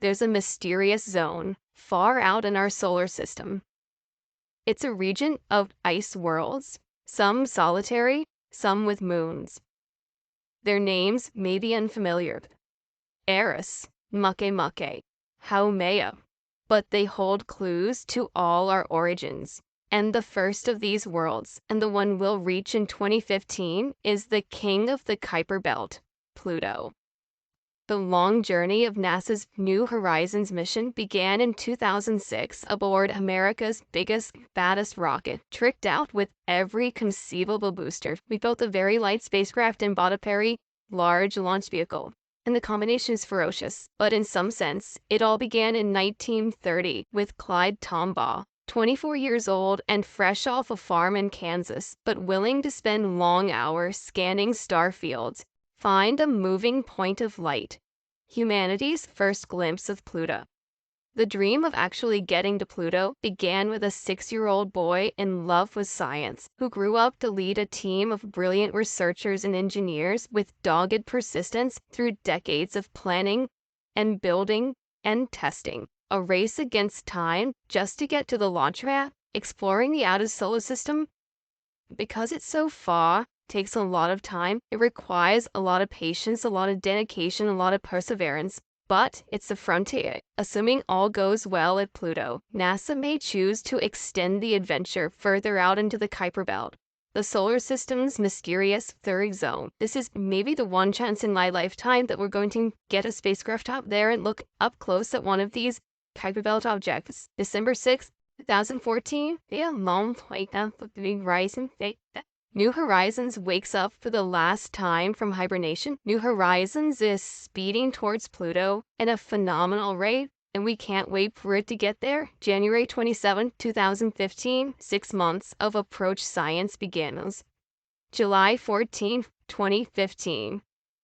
there's a mysterious zone far out in our solar system. It's a region of ice worlds, some solitary, some with moons. Their names may be unfamiliar. Eris, Makemake, Haumea, but they hold clues to all our origins. And the first of these worlds, and the one we'll reach in 2015, is the king of the Kuiper Belt, Pluto. The long journey of NASA's New Horizons mission began in 2006 aboard America's biggest, baddest rocket, tricked out with every conceivable booster. We built a very light spacecraft and bought a very large launch vehicle. And the combination is ferocious, but in some sense, it all began in 1930 with Clyde Tombaugh, 24 years old and fresh off a farm in Kansas, but willing to spend long hours scanning star fields, find a moving point of light. Humanity's first glimpse of Pluto. The dream of actually getting to Pluto began with a 6-year-old boy in love with science, who grew up to lead a team of brilliant researchers and engineers with dogged persistence through decades of planning and building and testing. A race against time just to get to the launch pad, exploring the outer solar system. Because it's so far, takes a lot of time. It requires a lot of patience, a lot of dedication, a lot of perseverance. But it's the frontier. Assuming all goes well at Pluto, NASA may choose to extend the adventure further out into the Kuiper Belt, the solar system's mysterious third zone. This is maybe the one chance in my lifetime that we're going to get a spacecraft up there and look up close at one of these Kuiper Belt objects. December 6th, 2014. Yeah, long wake up for the big rising. New Horizons wakes up for the last time from hibernation. New Horizons is speeding towards Pluto at a phenomenal rate, and we can't wait for it to get there. January 27, 2015, 6 months of approach science begins. July 14, 2015,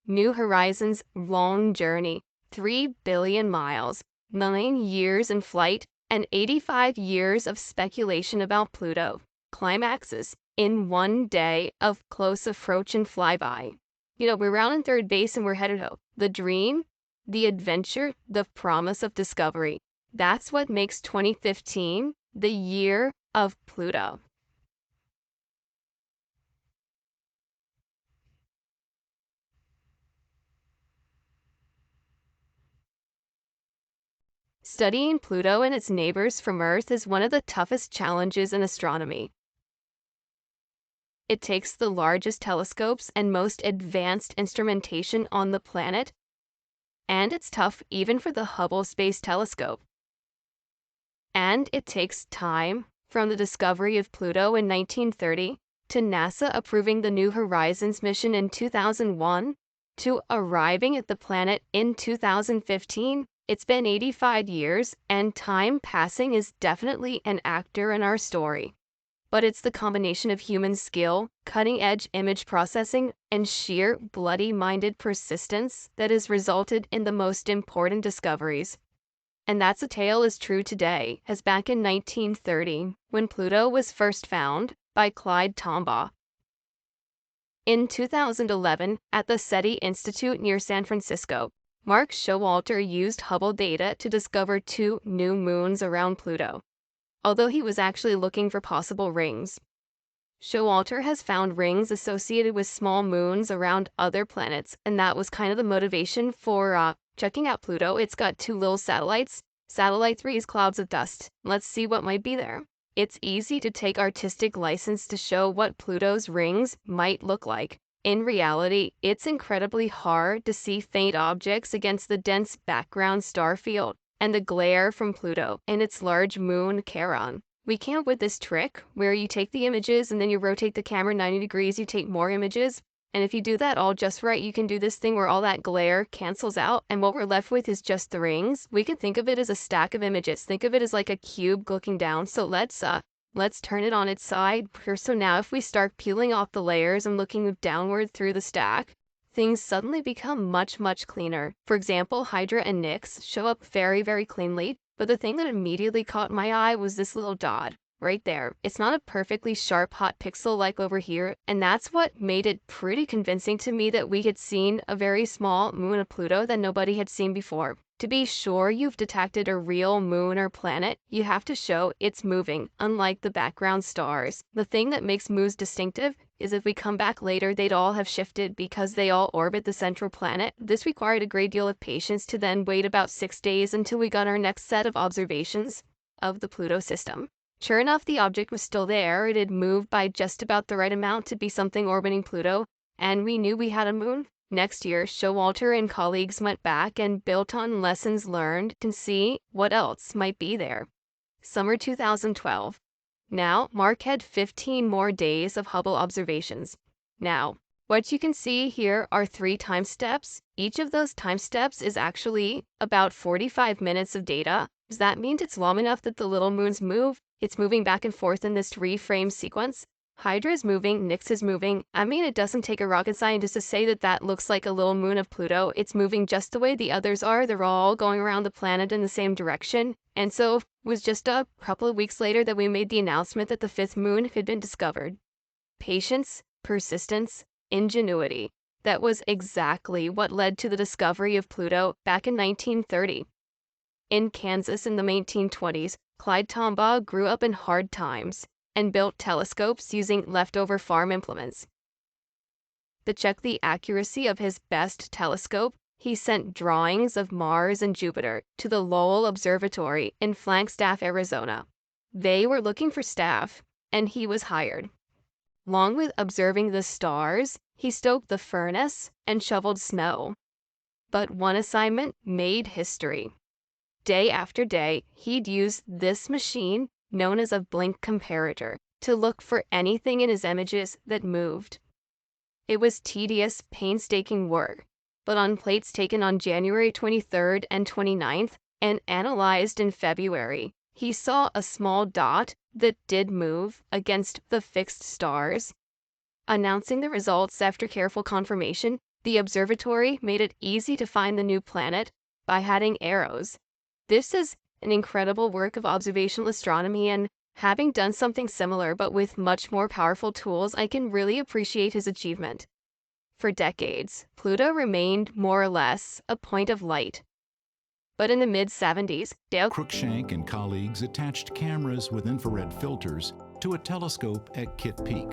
New Horizons long journey, 3 billion miles, 9 years in flight, and 85 years of speculation about Pluto. Climaxes in 1 day of close approach and flyby. We're around in third base and we're headed home. The dream, the adventure, the promise of discovery. That's what makes 2015 the year of Pluto. Studying Pluto and its neighbors from Earth is one of the toughest challenges in astronomy. It takes the largest telescopes and most advanced instrumentation on the planet, and it's tough even for the Hubble Space Telescope. And it takes time from the discovery of Pluto in 1930 to NASA approving the New Horizons mission in 2001 to arriving at the planet in 2015. It's been 85 years, and time passing is definitely an actor in our story. But it's the combination of human skill, cutting-edge image processing, and sheer bloody-minded persistence that has resulted in the most important discoveries. And that's a tale as true today as back in 1930, when Pluto was first found by Clyde Tombaugh. In 2011, at the SETI Institute near San Francisco, Mark Showalter used Hubble data to discover 2 new moons around Pluto, although he was actually looking for possible rings. Showalter has found rings associated with small moons around other planets, and that was kind of the motivation for checking out Pluto. It's got 2 little satellites. Satellite 3 is clouds of dust. Let's see what might be there. It's easy to take artistic license to show what Pluto's rings might look like. In reality, it's incredibly hard to see faint objects against the dense background star field and the glare from Pluto and its large moon Charon. We came up with this trick where you take the images and then you rotate the camera 90 degrees, you take more images, and if you do that all just right, you can do this thing where all that glare cancels out, and what we're left with is just the rings. We can think of it as a stack of images. Think of it as like a cube looking down. So let's turn it on its side. So now if we start peeling off the layers and looking downward through the stack, things suddenly become much, much cleaner. For example, Hydra and Nyx show up very, very cleanly, but the thing that immediately caught my eye was this little dot right there. It's not a perfectly sharp hot pixel like over here, and that's what made it pretty convincing to me that we had seen a very small moon of Pluto that nobody had seen before. To be sure you've detected a real moon or planet, you have to show it's moving, unlike the background stars. The thing that makes moons distinctive is if we come back later, they'd all have shifted because they all orbit the central planet. This required a great deal of patience to then wait about 6 days until we got our next set of observations of the Pluto system. Sure enough, the object was still there. It had moved by just about the right amount to be something orbiting Pluto, and we knew we had a moon. Next year, Showalter and colleagues went back and built on lessons learned to see what else might be there. Summer 2012. Now, Mark had 15 more days of Hubble observations. Now, what you can see here are 3 time steps. Each of those time steps is actually about 45 minutes of data. Does that mean it's long enough that the little moons move? It's moving back and forth in this 3-frame sequence. Hydra is moving, Nix is moving. I mean, it doesn't take a rocket scientist to say that that looks like a little moon of Pluto. It's moving just the way the others are. They're all going around the planet in the same direction. And so it was just a couple of weeks later that we made the announcement that the 5th moon had been discovered. Patience, persistence, ingenuity. That was exactly what led to the discovery of Pluto back in 1930. In Kansas in the 1920s, Clyde Tombaugh grew up in hard times and built telescopes using leftover farm implements. To check the accuracy of his best telescope, he sent drawings of Mars and Jupiter to the Lowell Observatory in Flagstaff, Arizona. They were looking for staff, and he was hired. Along with observing the stars, he stoked the furnace and shoveled snow. But one assignment made history. Day after day, he'd use this machine, known as a blink comparator, to look for anything in his images that moved. It was tedious, painstaking work, but on plates taken on January 23rd and 29th and analyzed in February, he saw a small dot that did move against the fixed stars. Announcing the results after careful confirmation, the observatory made it easy to find the new planet by adding arrows. This is an incredible work of observational astronomy, and having done something similar but with much more powerful tools, I can really appreciate his achievement. For decades, Pluto remained more or less a point of light. But in the mid-70s, Dale Cruikshank and colleagues attached cameras with infrared filters to a telescope at Kitt Peak.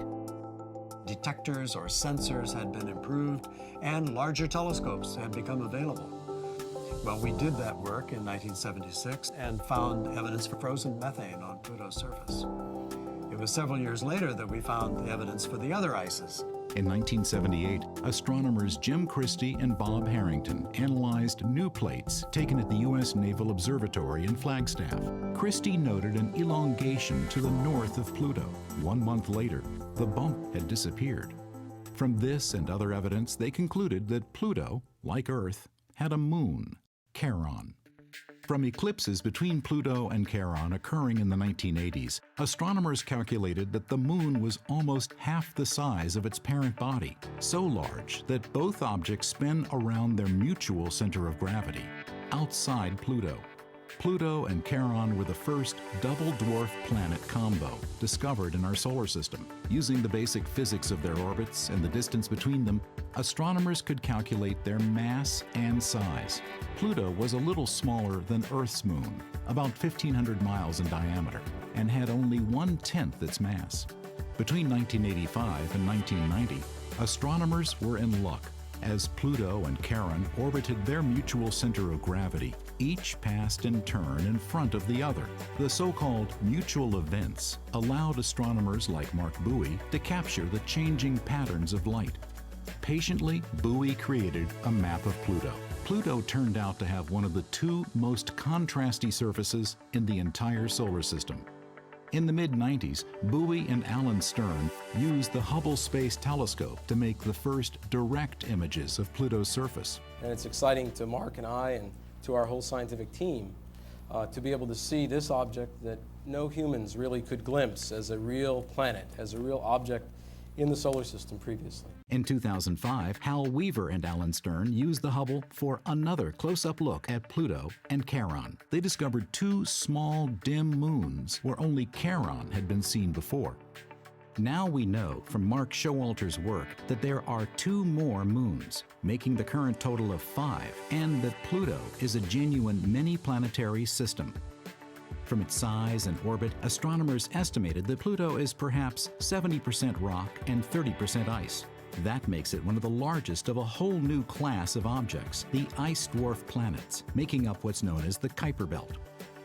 Detectors or sensors had been improved, and larger telescopes had become available. Well, we did that work in 1976 and found evidence for frozen methane on Pluto's surface. It was several years later that we found evidence for the other ices. In 1978, astronomers Jim Christie and Bob Harrington analyzed new plates taken at the U.S. Naval Observatory in Flagstaff. Christie noted an elongation to the north of Pluto. 1 month later, the bump had disappeared. From this and other evidence, they concluded that Pluto, like Earth, had a moon, Charon. From eclipses between Pluto and Charon occurring in the 1980s, astronomers calculated that the moon was almost half the size of its parent body, so large that both objects spin around their mutual center of gravity, outside Pluto. Pluto and Charon were the first double dwarf planet combo discovered in our solar system. Using the basic physics of their orbits and the distance between them, astronomers could calculate their mass and size. Pluto was a little smaller than Earth's moon, about 1,500 miles in diameter, and had only 1/10 its mass. Between 1985 and 1990, astronomers were in luck. As Pluto and Charon orbited their mutual center of gravity, each passed in turn in front of the other. The so-called mutual events allowed astronomers like Mark Bowie to capture the changing patterns of light. Patiently, Bowie created a map of Pluto. Pluto turned out to have one of the 2 most contrasty surfaces in the entire solar system. In the mid-90s, Bowie and Alan Stern used the Hubble Space Telescope to make the first direct images of Pluto's surface. And it's exciting to Mark and I and to our whole scientific team to be able to see this object that no humans really could glimpse as a real planet, as a real object in the solar system previously. In 2005, Hal Weaver and Alan Stern used the Hubble for another close-up look at Pluto and Charon. They discovered 2 small, dim moons where only Charon had been seen before. Now we know from Mark Showalter's work that there are 2 more moons, making the current total of 5, and that Pluto is a genuine mini-planetary system. From its size and orbit, astronomers estimated that Pluto is perhaps 70% rock and 30% ice. That makes it one of the largest of a whole new class of objects, the ice dwarf planets, making up what's known as the Kuiper Belt.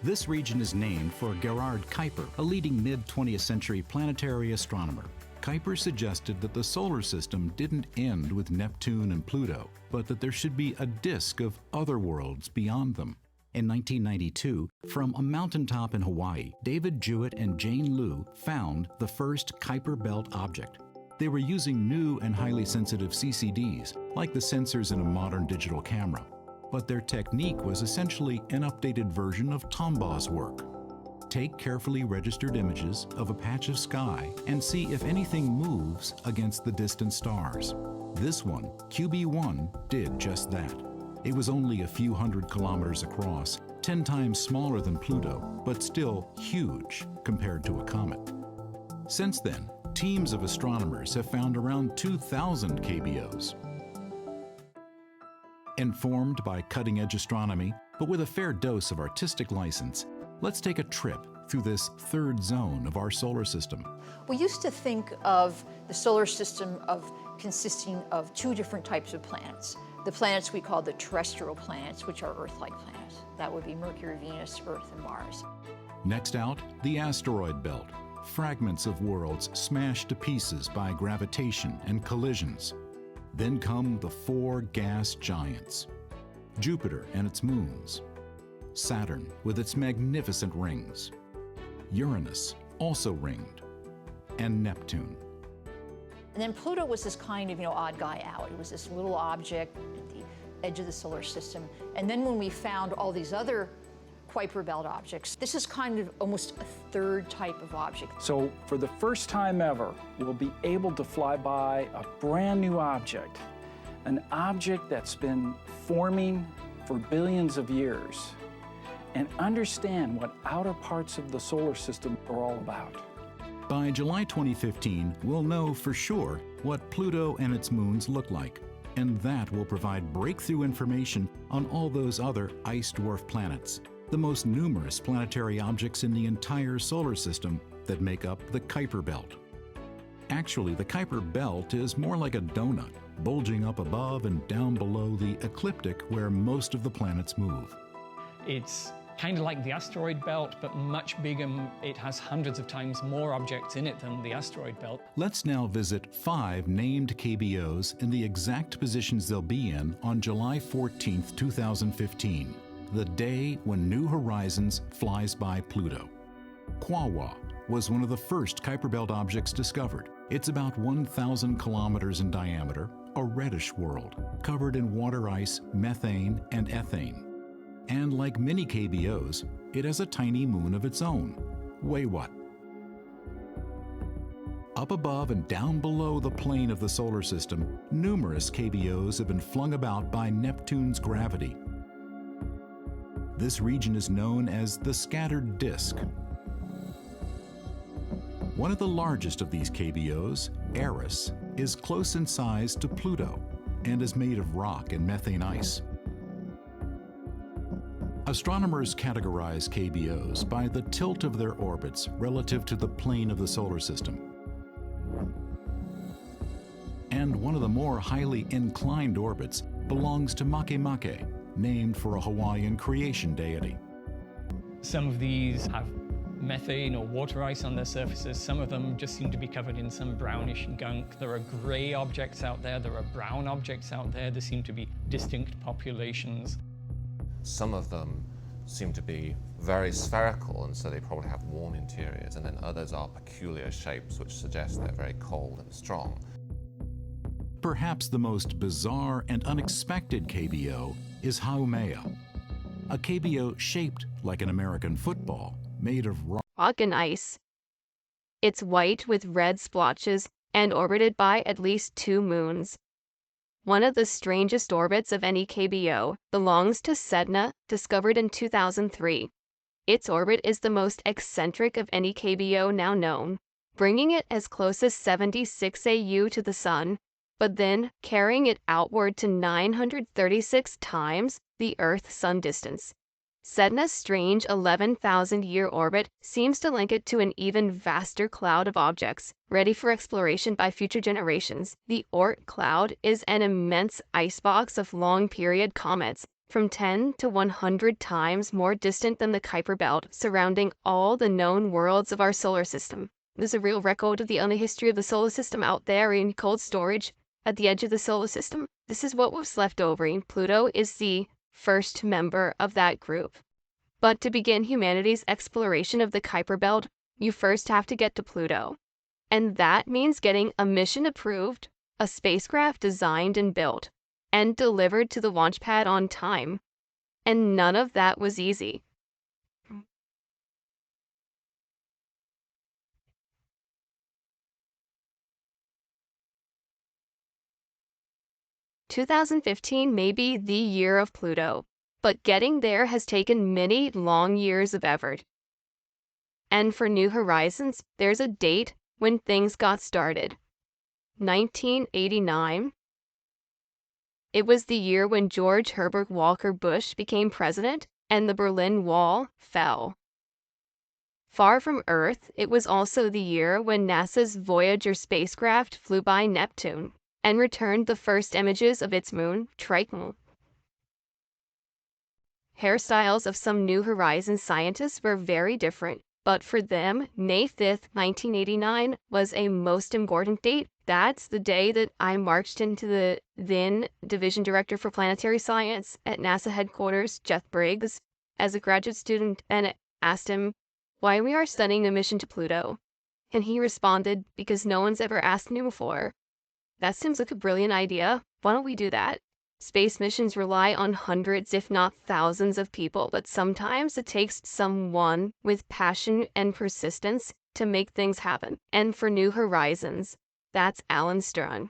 This region is named for Gerhard Kuiper, a leading mid-20th century planetary astronomer. Kuiper suggested that the solar system didn't end with Neptune and Pluto, but that there should be a disk of other worlds beyond them. In 1992, from a mountaintop in Hawaii, David Jewett and Jane Liu found the first Kuiper Belt object. They were using new and highly sensitive CCDs, like the sensors in a modern digital camera. But their technique was essentially an updated version of Tombaw's work. Take carefully registered images of a patch of sky and see if anything moves against the distant stars. This one, QB1, did just that. It was only a few hundred kilometers across, 10 times smaller than Pluto, but still huge compared to a comet. Since then, teams of astronomers have found around 2,000 KBOs. Informed by cutting-edge astronomy, but with a fair dose of artistic license, let's take a trip through this third zone of our solar system. We used to think of the solar system consisting of 2 different types of planets. The planets we call the terrestrial planets, which are Earth-like planets. That would be Mercury, Venus, Earth, and Mars. Next out, the asteroid belt. Fragments of worlds smashed to pieces by gravitation and collisions. Then come the 4 gas giants. Jupiter and its moons. Saturn with its magnificent rings. Uranus, also ringed. And Neptune. And then Pluto was this kind of, odd guy out. It was this little object at the edge of the solar system. And then when we found all these other Kuiper Belt objects, this is kind of almost a 3rd type of object. So for the first time ever, we'll be able to fly by a brand new object, an object that's been forming for billions of years, and understand what outer parts of the solar system are all about. By July 2015, we'll know for sure what Pluto and its moons look like, and that will provide breakthrough information on all those other ice dwarf planets, the most numerous planetary objects in the entire solar system that make up the Kuiper Belt. Actually, the Kuiper Belt is more like a donut, bulging up above and down below the ecliptic where most of the planets move. It's kind of like the asteroid belt, but much bigger. It has hundreds of times more objects in it than the asteroid belt. Let's now visit 5 named KBOs in the exact positions they'll be in on July 14th, 2015, the day when New Horizons flies by Pluto. Quawa was one of the first Kuiper Belt objects discovered. It's about 1,000 kilometers in diameter, a reddish world, covered in water ice, methane, and ethane. And like many KBOs, it has a tiny moon of its own, Waywa. Up above and down below the plane of the solar system, numerous KBOs have been flung about by Neptune's gravity. This region is known as the scattered disk. One of the largest of these KBOs, Eris, is close in size to Pluto and is made of rock and methane ice. Astronomers categorize KBOs by the tilt of their orbits relative to the plane of the solar system. And one of the more highly inclined orbits belongs to Makemake, named for a Hawaiian creation deity. Some of these have methane or water ice on their surfaces. Some of them just seem to be covered in some brownish gunk. There are gray objects out there. There are brown objects out there. There seem to be distinct populations. Some of them seem to be very spherical, and so they probably have warm interiors, and then others are peculiar shapes which suggest they're very cold and strong. Perhaps the most bizarre and unexpected KBO is Haumea, a KBO shaped like an American football, made of Rock and ice. It's white with red splotches and orbited by at least 2 moons. One of the strangest orbits of any KBO belongs to Sedna, discovered in 2003. Its orbit is the most eccentric of any KBO now known. bringing it as close as 76 AU to the Sun, but then carrying it outward to 936 times the Earth-Sun distance. Sedna's strange 11,000-year orbit seems to link it to an even vaster cloud of objects, ready for exploration by future generations. The Oort cloud is an immense icebox of long-period comets, from 10 to 100 times more distant than the Kuiper Belt, surrounding all the known worlds of our solar system. There's a real record of the only history of the solar system out there in cold storage at the edge of the solar system. This is what was left over, and Pluto is the first member of that group. But to begin humanity's exploration of the Kuiper Belt, you first have to get to Pluto. And that means getting a mission approved, a spacecraft designed and built, and delivered to the launch pad on time. And none of that was easy. "2015 may be the year of Pluto, but getting there has taken many long years of effort. And for New Horizons, there's a date when things got started. 1989. It was the year when George Herbert Walker Bush became president and the Berlin Wall fell. Far from Earth, it was also the year when NASA's Voyager spacecraft flew by Neptune and returned the first images of its moon, Triton. Hairstyles of some New Horizons scientists were very different, but for them, May 5th, 1989 was a most important date. That's the day that I marched into the then Division Director for Planetary Science at NASA headquarters, Jeff Briggs, as a graduate student, and asked him why we are studying a mission to Pluto. And he responded, because no one's ever asked me before. That seems like a brilliant idea. Why don't we do that? Space missions rely on hundreds, if not thousands, of people, but sometimes it takes someone with passion and persistence to make things happen. And for New Horizons, that's Alan Stern.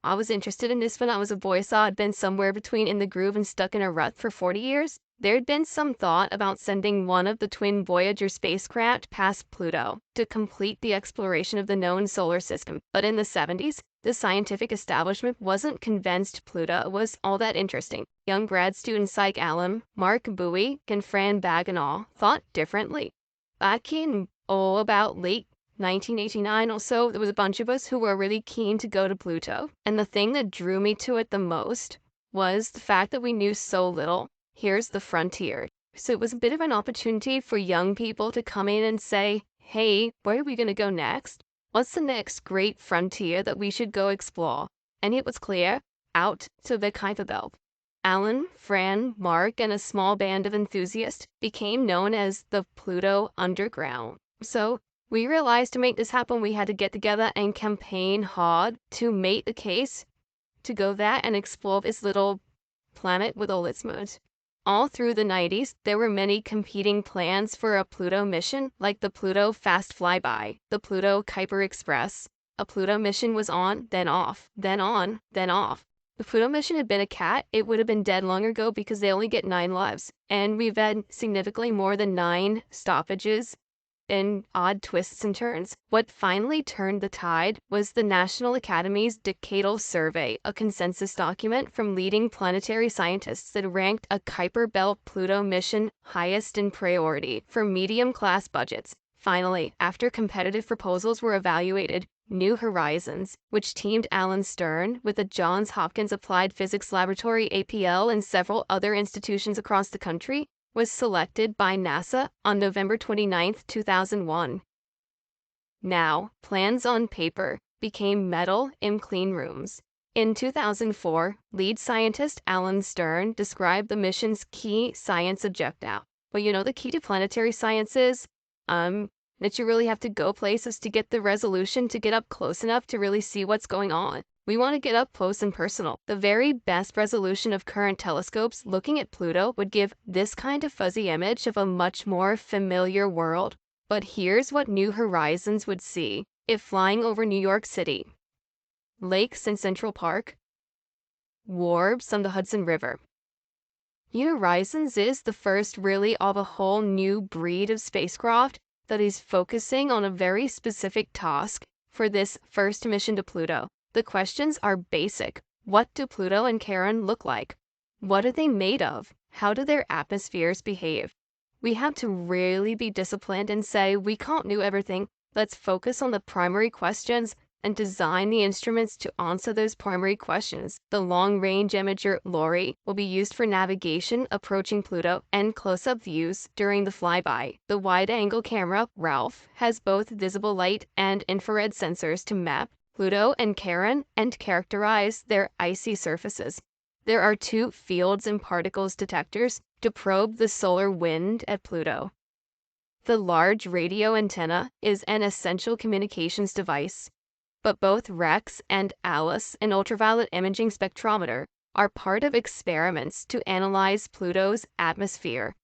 I was interested in this when I was a boy, so I'd been somewhere between in the groove and stuck in a rut for 40 years. There'd been some thought about sending one of the twin Voyager spacecraft past Pluto to complete the exploration of the known solar system. But in the 70s, the scientific establishment wasn't convinced Pluto was all that interesting. Young grad students like Alan, Mark Bowie, and Fran Bagenal thought differently. Back in, about late 1989 or so, there was a bunch of us who were really keen to go to Pluto. And the thing that drew me to it the most was the fact that we knew so little. Here's the frontier. So it was a bit of an opportunity for young people to come in and say, hey, where are we going to go next? What's the next great frontier that we should go explore? And it was clear, out to the Kuiper Belt. Alan, Fran, Mark, and a small band of enthusiasts became known as the Pluto Underground. So we realized to make this happen, we had to get together and campaign hard to make the case to go there and explore this little planet with all its moons. All through the 90s, there were many competing plans for a Pluto mission, like the Pluto Fast Flyby, the Pluto Kuiper Express. A Pluto mission was on, then off, then on, then off. If Pluto mission had been a cat, it would have been dead long ago because they only get 9 lives. And we've had significantly more than 9 stoppages and odd twists and turns. What finally turned the tide was the National Academy's Decadal Survey, a consensus document from leading planetary scientists that ranked a Kuiper Belt Pluto mission highest in priority for medium-class budgets. Finally, after competitive proposals were evaluated, New Horizons, which teamed Alan Stern with the Johns Hopkins Applied Physics Laboratory APL and several other institutions across the country, was selected by NASA on November 29, 2001. Now, plans on paper became metal in clean rooms. In 2004, lead scientist Alan Stern described the mission's key science objective. Well, the key to planetary science is, that you really have to go places to get the resolution to get up close enough to really see what's going on. We want to get up close and personal. The very best resolution of current telescopes looking at Pluto would give this kind of fuzzy image of a much more familiar world. But here's what New Horizons would see if flying over New York City. Lakes in Central Park. Wharves on the Hudson River. New Horizons is the first really of a whole new breed of spacecraft that is focusing on a very specific task for this first mission to Pluto. The questions are basic. What do Pluto and Charon look like? What are they made of? How do their atmospheres behave? We have to really be disciplined and say, we can't know everything. Let's focus on the primary questions and design the instruments to answer those primary questions. The long-range imager LORI will be used for navigation approaching Pluto and close-up views during the flyby. The wide-angle camera, RALPH, has both visible light and infrared sensors to map Pluto and Charon and characterize their icy surfaces. There are 2 fields and particles detectors to probe the solar wind at Pluto. The large radio antenna is an essential communications device, but both REX and ALICE, an ultraviolet imaging spectrometer, are part of experiments to analyze Pluto's atmosphere.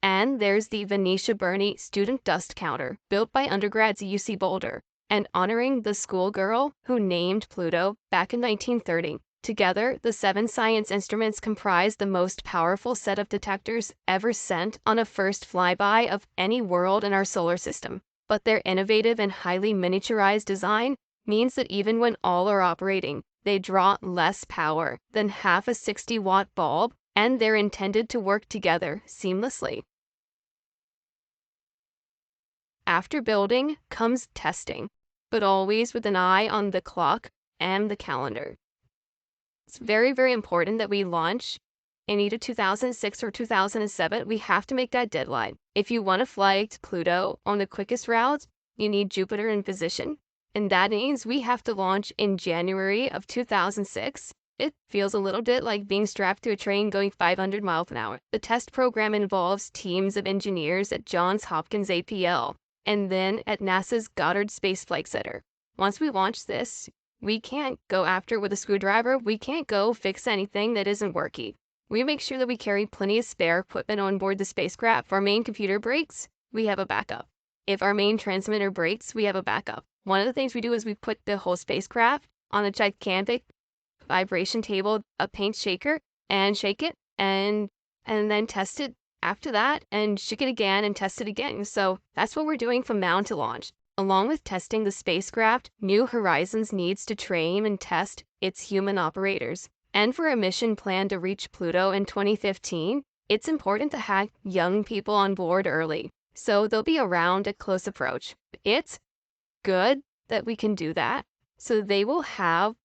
And there's the Venetia Burney Student Dust Counter, built by undergrads at UC Boulder, and honoring the schoolgirl who named Pluto back in 1930. Together, the 7 science instruments comprise the most powerful set of detectors ever sent on a first flyby of any world in our solar system. But their innovative and highly miniaturized design means that even when all are operating, they draw less power than half a 60-watt bulb, and they're intended to work together seamlessly. After building comes testing, but always with an eye on the clock and the calendar. It's very, very important that we launch in either 2006 or 2007. We have to make that deadline. If you want to fly to Pluto on the quickest route, you need Jupiter in position. And that means we have to launch in January of 2006. It feels a little bit like being strapped to a train going 500 miles an hour. The test program involves teams of engineers at Johns Hopkins APL and then at NASA's Goddard Space Flight Center. Once we launch this, we can't go after it with a screwdriver. We can't go fix anything that isn't working. We make sure that we carry plenty of spare equipment on board the spacecraft. If our main computer breaks, we have a backup. If our main transmitter breaks, we have a backup. One of the things we do is we put the whole spacecraft on a gigantic vibration table, a paint shaker, and shake it, and then test it after that, and shake it again and test it again. So that's what we're doing from now to launch. Along with testing the spacecraft, New Horizons needs to train and test its human operators. And for a mission planned to reach Pluto in 2015, it's important to have young people on board early, so they'll be around at close approach. It's good that we can do that, so they will have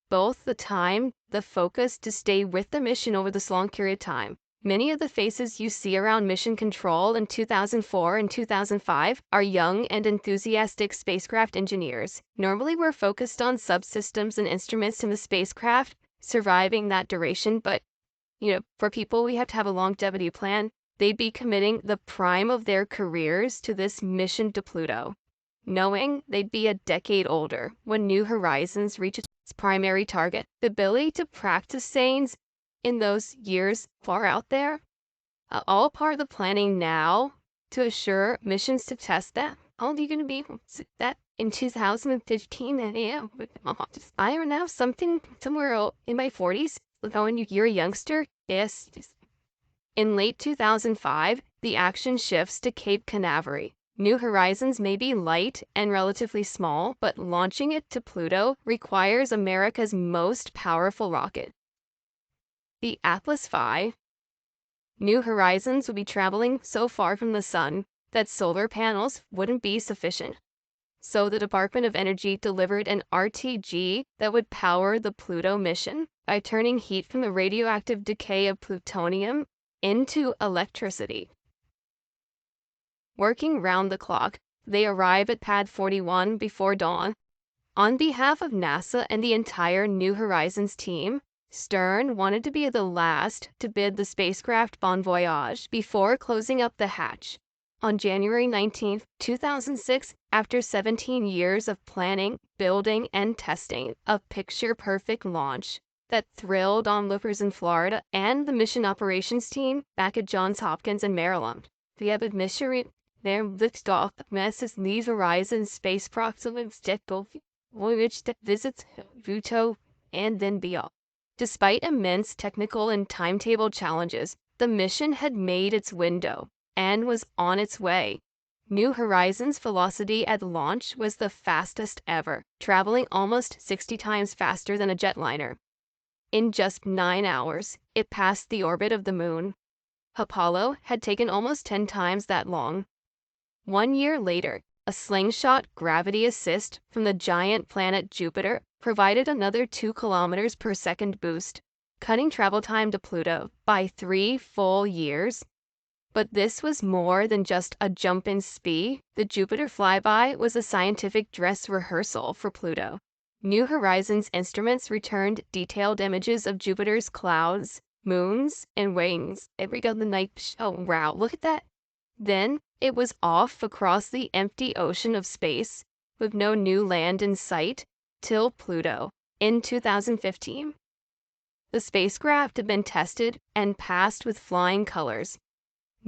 both the time, the focus to stay with the mission over this long period of time. Many of the faces you see around mission control in 2004 and 2005 are young and enthusiastic spacecraft engineers. Normally, we're focused on subsystems and instruments in the spacecraft surviving that duration, but for people, we have to have a longevity plan. They'd be committing the prime of their careers to this mission to Pluto, knowing they'd be a decade older when New Horizons reaches its primary target. The ability to practice things in those years far out there, all part of the planning now to assure missions to test that. How old are you going to be that in 2015? I am now somewhere in my 40s. When you're a youngster, yes. In late 2005, the action shifts to Cape Canaveral. New Horizons may be light and relatively small, but launching it to Pluto requires America's most powerful rocket, the Atlas V. New Horizons would be traveling so far from the sun that solar panels wouldn't be sufficient. So the Department of Energy delivered an RTG that would power the Pluto mission by turning heat from the radioactive decay of plutonium into electricity. Working round the clock, they arrive at Pad 41 before dawn. On behalf of NASA and the entire New Horizons team, Stern wanted to be the last to bid the spacecraft bon voyage before closing up the hatch. On January 19, 2006, after 17 years of planning, building, and testing, a picture-perfect launch that thrilled onlookers in Florida and the mission operations team back at Johns Hopkins in Maryland. The mission there lifted off Mrs. New Horizons space proximate stickle, which visits Pluto and then beyond. Despite immense technical and timetable challenges, the mission had made its window and was on its way. New Horizons' velocity at launch was the fastest ever, traveling almost 60 times faster than a jetliner. In just 9 hours, it passed the orbit of the moon. Apollo had taken almost 10 times that long. 1 year later, a slingshot gravity assist from the giant planet Jupiter provided another 2 kilometers per second boost, cutting travel time to Pluto by 3 full years. But this was more than just a jump in speed. The Jupiter flyby was a scientific dress rehearsal for Pluto. New Horizons instruments returned detailed images of Jupiter's clouds, moons, and rings every other night. Oh, wow, look at that. Then it was off across the empty ocean of space, with no new land in sight, till Pluto in 2015. The spacecraft had been tested and passed with flying colors.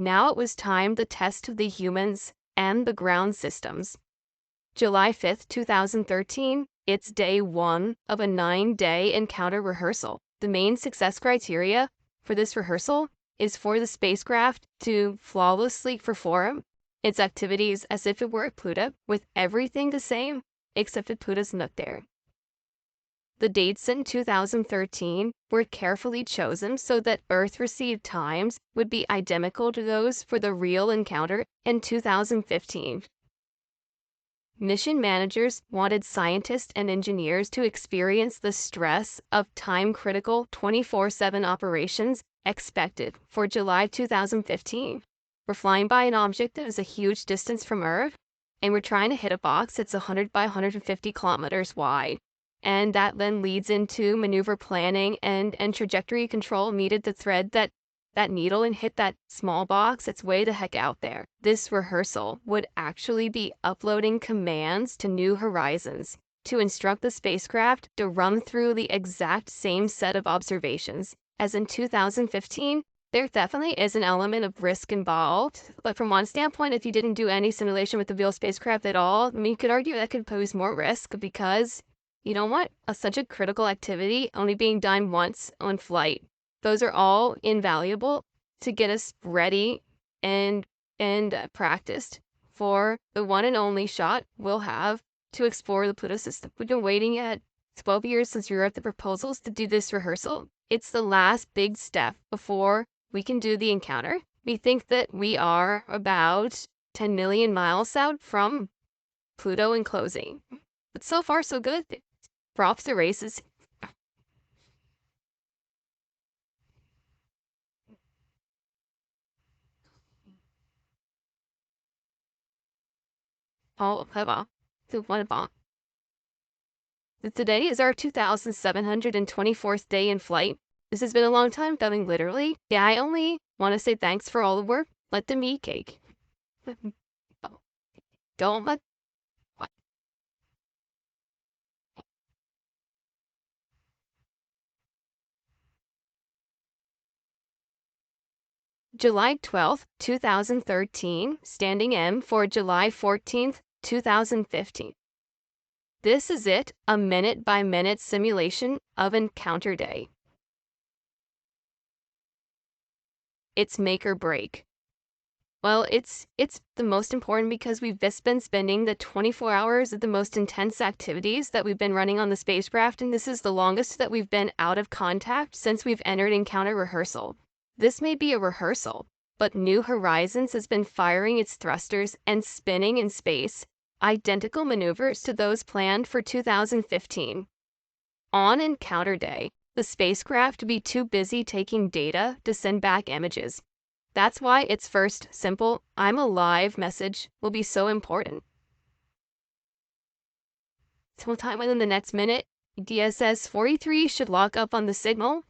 Now it was time to test the humans and the ground systems. July 5th, 2013, it's day 1 of a 9-day encounter rehearsal. The main success criteria for this rehearsal is for the spacecraft to flawlessly perform its activities as if it were at Pluto, with everything the same, except that Pluto's not there. The dates in 2013 were carefully chosen so that Earth received times would be identical to those for the real encounter in 2015. Mission managers wanted scientists and engineers to experience the stress of time-critical 24/7 operations expected for July 2015. We're flying by an object that is a huge distance from Earth, and we're trying to hit a box that's 100 by 150 kilometers wide. And that then leads into maneuver planning and trajectory control needed to thread that needle and hit that small box that's way the heck out there. This rehearsal would actually be uploading commands to New Horizons to instruct the spacecraft to run through the exact same set of observations as in 2015. There definitely is an element of risk involved, but from one standpoint, if you didn't do any simulation with the real spacecraft at all, I mean, you could argue that could pose more risk because you know what? Such a critical activity only being done once on flight. Those are all invaluable to get us ready and practiced for the one and only shot we'll have to explore the Pluto system. We've been waiting at 12 years since we wrote the proposals to do this rehearsal. It's the last big step before we can do the encounter. We think that we are about 10 million miles out from Pluto in closing. But so far, so good. Props to races. Today is our 2,724th day in flight. This has been a long time coming, literally. Yeah, I only want to say thanks for all the work. Let them eat cake. Don't let... What? July 12th, 2013, standing M for July 14th, 2015. This is it, a minute-by-minute simulation of Encounter Day. It's make or break. Well, it's the most important because we've just been spending the 24 hours of the most intense activities that we've been running on the spacecraft, and this is the longest that we've been out of contact since we've entered encounter rehearsal. This may be a rehearsal, but New Horizons has been firing its thrusters and spinning in space, identical maneuvers to those planned for 2015. On Encounter Day, the spacecraft would be too busy taking data to send back images. That's why its first simple "I'm alive" message will be so important. Sometime within the next minute, DSS-43 should lock up on the signal